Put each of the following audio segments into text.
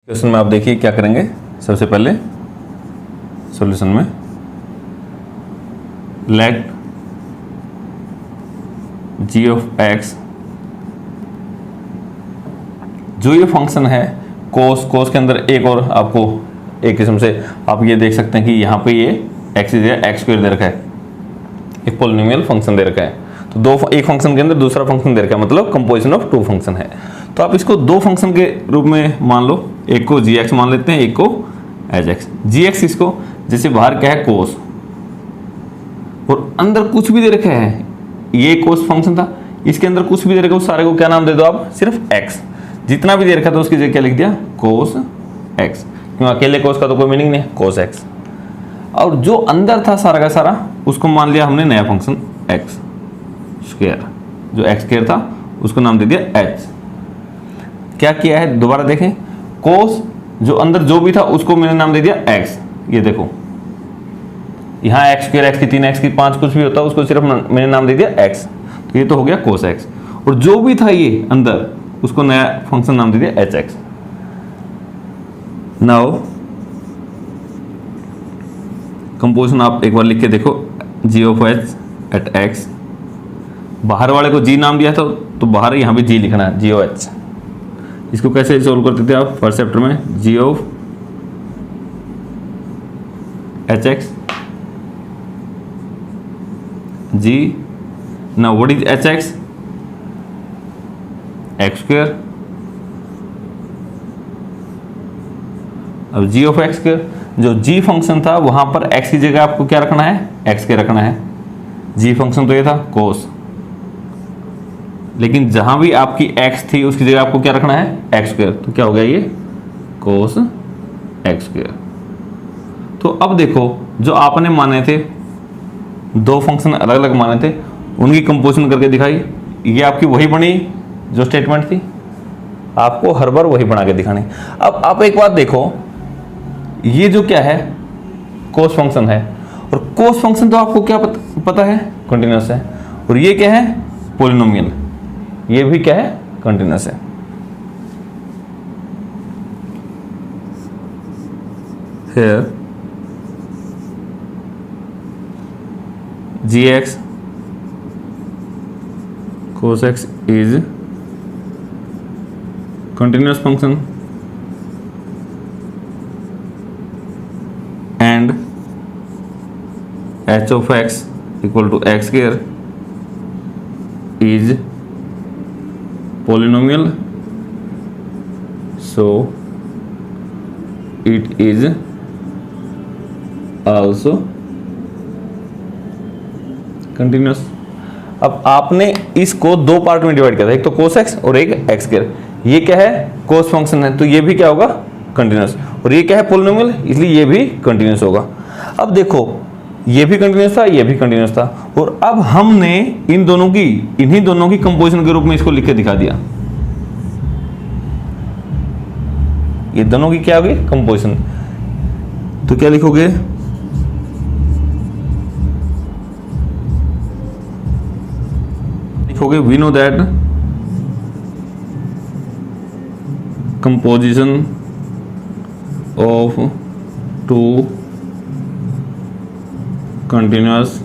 Question में आप देखिए क्या करेंगे। सबसे पहले सॉल्यूशन में लेट जी ऑफ एक्स, जो ये फंक्शन है कोस के अंदर एक और आपको एक किस्म से आप ये देख सकते हैं कि यहाँ पे ये एक्स स्क्वायर दे रखा है, एक पॉलिनोमियल फंक्शन दे रखा है। तो एक फंक्शन के अंदर दूसरा फंक्शन दे रखा है, मतलब कंपोजिशन ऑफ टू फंक्शन है। तो आप इसको दो फंक्शन के रूप में मान लो, एक को जी एक्स मान लेते हैं, एक को एच एक्स। जी एक्स इसको जैसे बाहर क्या है कोस, और अंदर कुछ भी दे रखा है, ये कोस फंक्शन था, इसके अंदर कुछ भी दे रखा है, उस सारे को क्या नाम दे दो आप, सिर्फ एक्स। जितना भी दे रखा था उसकी जगह क्या लिख दिया, कोस एक्स, क्यों अकेले कोस का तो कोई मीनिंग नहीं है, कोस एक्स। और जो अंदर था सारा का सारा उसको मान लिया हमने नया फंक्शन एक्स स्क्वायर, जो एक्स स्क्वायर था उसको नाम दे दिया एच। क्या किया है दोबारा देखें, कोस जो अंदर जो भी था उसको मैंने नाम दे दिया एक्स। ये देखो यहाँ एक्स स्क्वायर, एक्स की 3, एक्स की 5 कुछ भी होता है उसको सिर्फ मैंने नाम दे दिया एक्स। तो ये तो हो गया कोस एक्स, और जो भी था ये अंदर उसको नया फंक्शन नाम दे दिया एच एक्स। नाउ कंपोजिशन आप एक बार लिख के देखो, जी ऑफ एच एट एक्स, बाहर वाले को जी नाम दिया था तो बाहर यहाँ भी जी लिखना है, जी ऑफ एच। इसको कैसे सोल्व करते थे आप फर्स्ट चैप्टर में, g of h x g, now what is h x, x square. अब जी ऑफ एक्स स्क्वायर, जो जी फंक्शन था वहां पर एक्स की जगह आपको क्या रखना है, एक्स के रखना है। जी फंक्शन तो ये था कोस, लेकिन जहां भी आपकी एक्स थी उसकी जगह आपको क्या रखना है, एक्स स्क्वायर। तो क्या हो गया ये कोस एक्स स्क्वायर। तो अब देखो जो आपने माने थे, दो फंक्शन अलग अलग माने थे, उनकी कंपोजिशन करके दिखाई, ये आपकी वही बनी जो स्टेटमेंट थी, आपको हर बार वही बना के दिखानी। अब आप एक बात देखो, ये जो क्या है कोस फंक्शन है, और कोस फंक्शन तो आपको क्या पता है, कंटिन्यूअस है, और ये क्या है पॉलिनोमियल, ये भी क्या है कंटिन्यूअस है। Here gx cos x is continuous function and h of x equal to x square is polynomial, so it is also continuous। अब आपने इसको दो पार्ट में डिवाइड किया था, एक तो cos x और एक x स्क्वायर। ये क्या है कोस फंक्शन है, तो ये भी क्या होगा कंटिन्यूस, और ये क्या है पॉलिनोमियल, इसलिए ये भी कंटिन्यूस होगा। अब देखो ये भी कंटिन्यूस था, ये भी कंटिन्यूस था, और अब हमने इन दोनों की, इन्हीं दोनों की कंपोजिशन के रूप में इसको लिख के दिखा दिया। ये दोनों की क्या होगी कंपोजिशन, तो क्या लिखोगे, लिखोगे we know that composition of two continuous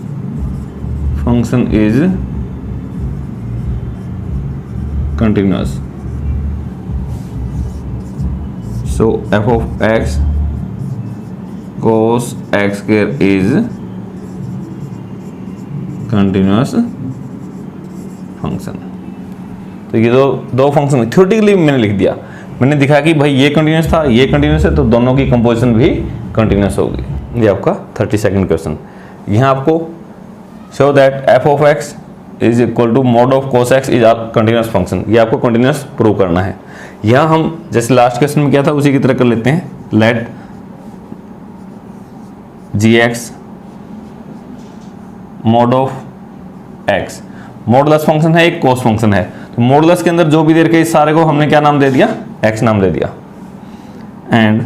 function is continuous, so f of x cos x square is continuous function। तो ये दो फंक्शन थ्योरेटिकली मैंने लिख दिया, मैंने दिखाया कि भाई ये कंटिन्यूस था, ये कंटिन्यूस है, तो दोनों की कंपोजिशन भी कंटिन्यूस होगी। ये आपका 32nd क्वेश्चन। यहाँ आपको show that f of x is equal to mod of cos x is continuous function, ये आपको कंटिन्यूस प्रूव करना है। यहाँ हम जैसे लास्ट क्वेश्चन में किया था उसी की तरह कर लेते हैं, let g x mod of x, modulus function है, एक कोस फंक्शन है, तो मॉडुलस के अंदर जो भी दे रखे इस सारे को हमने क्या नाम दे दिया, एक्स नाम दे दिया। एंड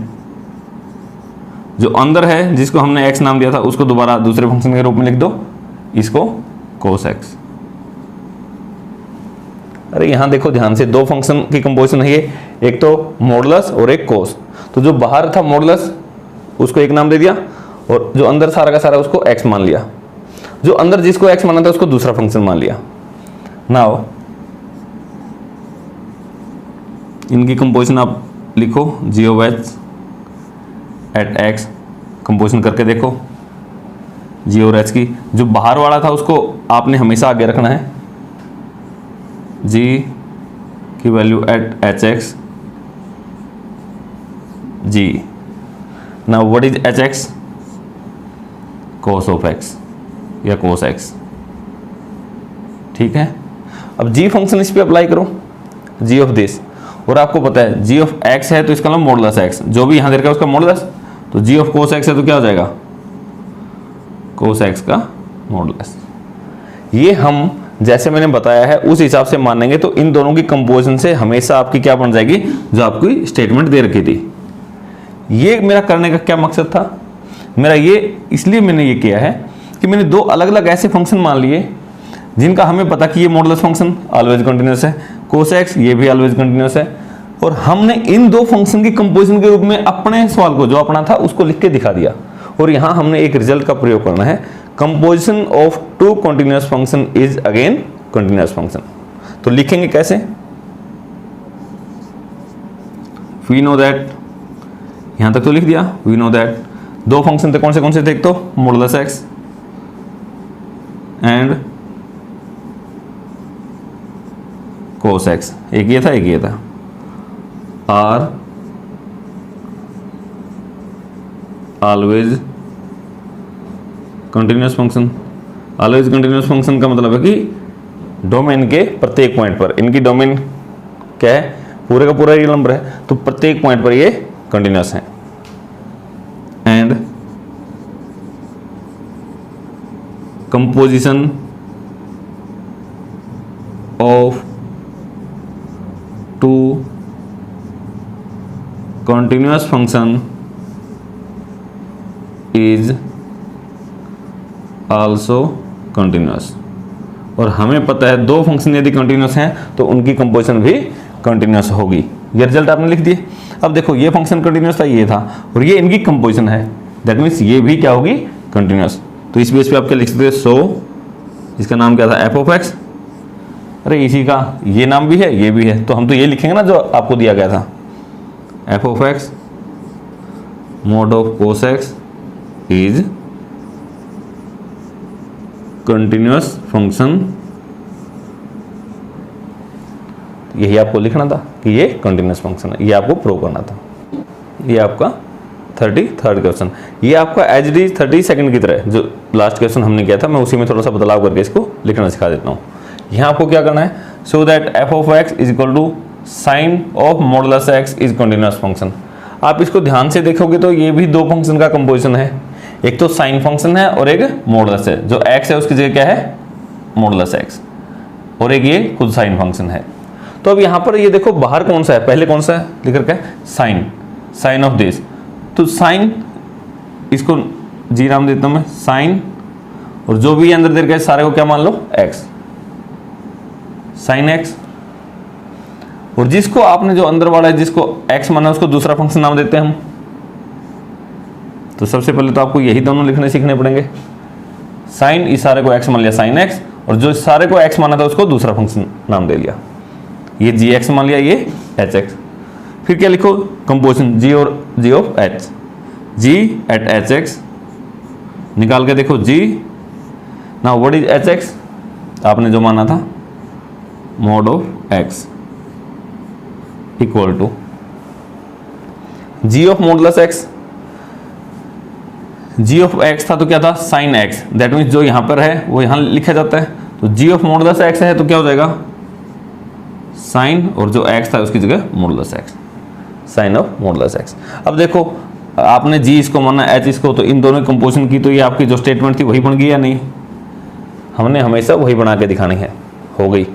जो अंदर है जिसको हमने एक्स नाम दिया था उसको दोबारा दूसरे फंक्शन के रूप में लिख दो, इसको कोस एक्स। अरे यहां देखो ध्यान से, दो फंक्शन की कंपोजिशन है ये, एक तो मॉडुलस और एक कोस। तो जो बाहर था मॉडुलस उसको एक नाम दे दिया, और जो अंदर सारा का सारा उसको x मान लिया। जो अंदर जिसको x माना था उसको दूसरा फंक्शन मान लिया। नाउ इनकी कंपोजिशन आप लिखो, g of h at x, composition करके देखो g और h की। जो बाहर वाला था उसको आपने हमेशा आगे रखना है, g की value at hx g। Now what is hx? cos of x या cos x, ठीक है। अब g फंक्शन इस पे अप्लाई करो, g ऑफ दिस, और आपको पता है g ऑफ x है तो इसका नाम मॉडुलस x, जो भी यहां दे रखा है उसका मॉडुलस, तो g ऑफ cos x है तो क्या हो जाएगा? cos x का मॉडुलस। ये हम जैसे मैंने बताया है उस हिसाब से मानेंगे तो इन दोनों की कंपोजिशन से हमेशा आपकी क्या बन जाएगी, जो आपकी स्टेटमेंट दे रखी थी। ये मेरा करने का क्या मकसद था, मेरा ये इसलिए मैंने ये किया है कि मैंने दो अलग अलग ऐसे फंक्शन मान लिए जिनका हमें पता कि ये मॉडुलस फंक्शन ऑलवेज कंटिन्यूअस है, cos x ये भी ऑलवेज कंटिन्यूअस है, और हमने इन दो फंक्शन की कंपोजिशन के रूप में अपने सवाल को जो अपना था उसको लिख के दिखा दिया। और यहां हमने एक रिजल्ट का प्रयोग करना है, composition of two continuous function is again continuous function. तो लिखेंगे कैसे? वी नो दैट, यहां तक तो लिख दिया, वी नो दैट दो फंक्शन थे, कौन से थे? एक तो modulus x and cos x, एक ये था, are always continuous function. Always continuous function का मतलब है कि डोमेन के प्रत्येक पॉइंट पर, इनकी डोमेन क्या है? पूरे का पूरा रियल नंबर है, तो प्रत्येक पॉइंट पर ये कंटिन्यूअस है। And composition of two continuous function is also continuous. और हमें पता है दो फंक्शन यदि कंटिन्यूअस हैं तो उनकी कंपोजिशन भी कंटिन्यूअस होगी। ये रिजल्ट आपने लिख दिए। अब देखो ये फंक्शन कंटिन्यूअस था, ये था, और ये इनकी कंपोजिशन है, दैट मीन्स ये भी क्या होगी? कंटिन्यूअस। तो इस बेस पे आप क्या लिख सकते हैं? सो इसका नाम क्या था? F of x. अरे इसी का ये नाम भी है, ये भी है, तो हम तो ये लिखेंगे ना जो आपको दिया गया था, F of x mode of cos x is continuous function. यही आपको लिखना था कि ये कंटिन्यूअस फंक्शन है, ये आपको प्रूव करना था। ये आपका 33rd क्वेश्चन, ये आपका एज इट इज 32nd की तरह जो लास्ट क्वेश्चन हमने किया था, मैं उसी में थोड़ा सा बदलाव करके इसको लिखना सिखा देता हूँ। यहाँ आपको क्या करना है? Show that f of x is equal to sine of modulus x is continuous function. आप इसको ध्यान से देखोगे तो ये भी दो फंक्शन का कंपोजिशन है, एक तो साइन फंक्शन है और एक मॉडुलस है। जो एक्स है उसकी जगह क्या है? मॉडुलस एक्स, और एक ये खुद साइन फंक्शन है। तो अब यहाँ पर ये देखो बाहर कौन सा है? पहले कौन सा है लिख रखा है? Sine, sine of this. तो साइन, इसको जी नाम देता हूं मैं, साइन, और जो भी अंदर दे रखा है सारे को क्या मान लो? X, sine x. और जिसको आपने जो अंदर वाला है जिसको एक्स माना उसको दूसरा फंक्शन नाम देते हैं हम। तो सबसे पहले तो आपको यही दोनों लिखने सीखने पड़ेंगे। साइन, इस सारे को एक्स मान लिया, साइन एक्स, और जो सारे को एक्स माना था उसको दूसरा फंक्शन नाम दे लिया। ये जी एक्स मान लिया, ये एच एक्स। फिर क्या लिखो? कंपोजिशन जी और g of h, g at h x निकाल के देखो g. Now what is h x? आपने जो माना था mod of x equal to g of modulus x. G of x था तो क्या था? साइन एक्स, दैट मीन्स जो यहां पर है वो यहां लिखा जाता है। तो जी ऑफ मॉडुलस एक्स है तो क्या हो जाएगा? साइन, और जो एक्स था उसकी जगह modulus x, sine of modulus x. अब देखो आपने जी इसको माना, एच इसको, तो इन दोनों कंपोजिशन की तो ये आपकी जो स्टेटमेंट थी वही बन गई या नहीं? हमने हमेशा वही बना के दिखानी है, हो गई।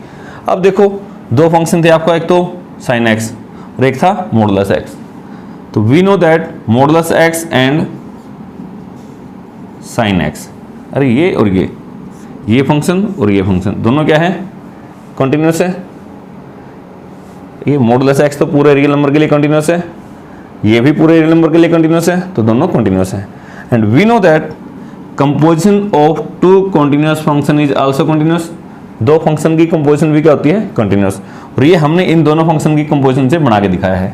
अब देखो दो फंक्शन थे आपका, एक तो साइन एक्स और एक था मॉडुलस एक्स। तो we know that modulus x and sine x, अरे ये और ये फंक्शन और ये फंक्शन दोनों क्या है? कंटिन्यूअस है। ये मॉडुलस एक्स तो पूरे रियल नंबर के लिए कंटिन्यूअस है, ये भी पूरे रियल नंबर के लिए कंटिन्यूस है, तो दोनों कंटिन्यूस है। And we know that composition of two continuous function is also continuous. दो फंक्शन की कंपोजिशन भी क्या होती है? कंटिन्यूस। और ये हमने इन दोनों फंक्शन की कंपोजिशन से बना के दिखाया है।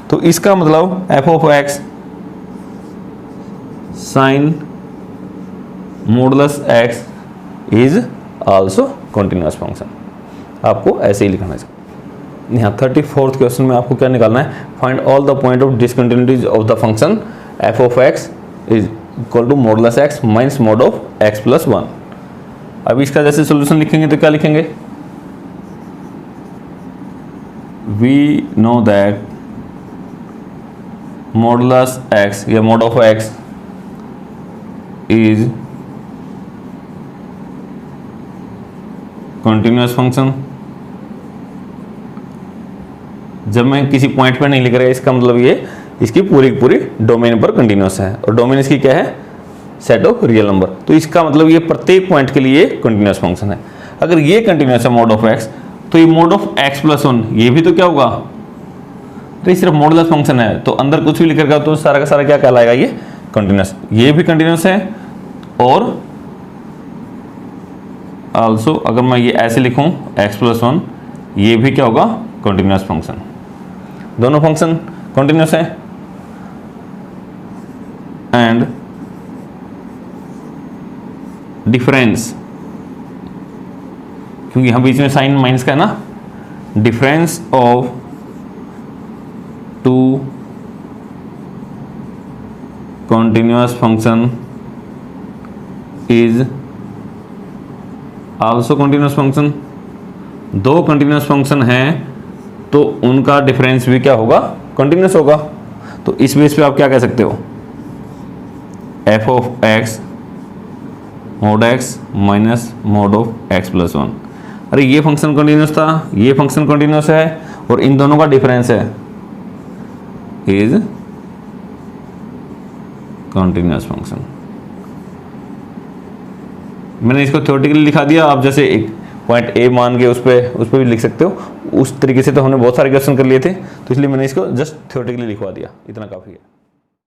तो इसका मतलब f of x sine modulus x is also continuous function. आपको ऐसे ही लिखना है। यहाँ 34th क्वेश्चन में आपको क्या निकालना है? Find all the point of discontinuities of the function f of x is equal to modulus x minus mod of x plus 1। अब इसका जैसे सोल्यूशन लिखेंगे तो क्या लिखेंगे? We know that modulus x या mod of x is continuous function. जब मैं किसी पॉइंट पर नहीं लिख रहा, इसका मतलब ये इसकी पूरी पूरी डोमेन पर कंटिन्यूअस है, और डोमेन इसकी क्या है? Set of real number. तो इसका मतलब ये प्रत्येक पॉइंट के लिए कंटिन्यूअस फंक्शन है। अगर ये कंटिन्यूअस है मॉड ऑफ एक्स, तो ये मॉड ऑफ एक्स प्लस 1 ये भी तो क्या होगा? तो ये सिर्फ मॉडुलस फंक्शन है, तो अंदर कुछ भी लिख रखा तो सारा का सारा क्या कहलाएगा? ये कंटिन्यूअस। ये भी कंटिन्यूअस है, और आल्सो अगर मैं ये ऐसे लिखूं एक्स प्लस 1, ये भी क्या होगा? Continuous function. दोनों फंक्शन कंटिन्यूअस है। एंड डिफरेंस, क्योंकि यहां बीच में साइन माइनस का है ना, difference of two continuous function is also continuous function. दो कंटिन्यूअस फंक्शन हैं तो उनका डिफरेंस भी क्या होगा? कंटिन्यूअस होगा। तो इस बेस पे आप क्या कह सकते हो? F of x mod x minus mod of x plus 1। अरे ये फंक्शन कंटिन्यूअस था, ये फंक्शन कंटिन्यूअस है, और इन दोनों का डिफरेंस है इज कंटिन्यूअस फंक्शन। मैंने इसको थ्योरेटिकली लिखा दिया, आप जैसे एक पॉइंट ए मान के उस पर भी लिख सकते हो। उस तरीके से तो हमने बहुत सारे क्वेश्चन कर लिए थे, तो इसलिए मैंने इसको जस्ट थ्योरेटिकली लिखवा दिया, इतना काफ़ी है।